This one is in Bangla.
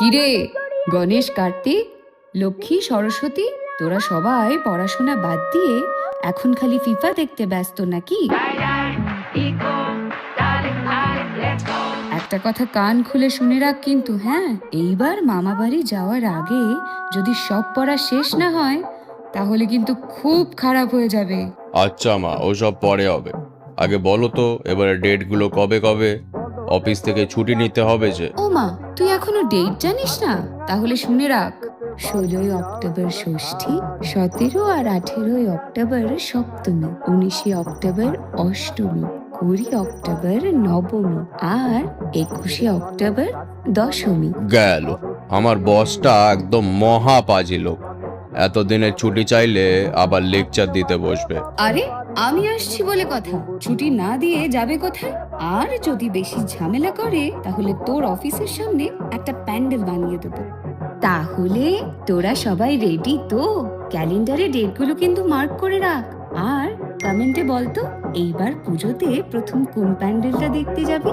কিরে, গণেশ, কার্তিক, লক্ষ্মী, সরস্বতী, তোরা সবাই পড়াশোনা বাদ দিয়ে এখন খালি ফিফা দেখতে ব্যস্ত নাকি? একটা কথা কান খুলে শুনে রাখ কিন্তু, হ্যাঁ, এইবার মামা বাড়ি যাওয়ার আগে যদি সব পড়া শেষ না হয় তাহলে কিন্তু খুব খারাপ হয়ে যাবে। আচ্ছা মা, ওসব পরে হবে। আগে বলো তো এবারে ডেটগুলো কবে কবে? অফিস থেকে ছুটি নিতে হবে যে। ও মা, তুই এখনো ডেট জানিস না? তাহলে শুনে রাখ, 16ই অক্টোবর ষষ্ঠী, 17 আর 18 অক্টোবর সপ্তমী, 19 অক্টোবর অষ্টমী, 20 অক্টোবর নবমী আর 21 অক্টোবর দশমী। গেল, আমার বসটা একদম মহা পাজি লোক। এতদিনের ছুটি চাইলে আবার লেকচার দিতে বসবে। আরে, আমি আসছি বলে কথা, ছুটি না দিয়ে যাবে কোথায়? আর যদি বেশি ঝামেলা করে তাহলে তোর অফিসের সামনে একটা প্যান্ডেল বানিয়ে দেবো। তাহলে তোরা সবাই রেডি তো? ক্যালেন্ডারে ডেটগুলো কিন্তু মার্ক করে রাখ। আর কমেন্টে বলতো এইবার পুজোতে প্রথম কোন প্যান্ডেলটা দেখতে যাবি।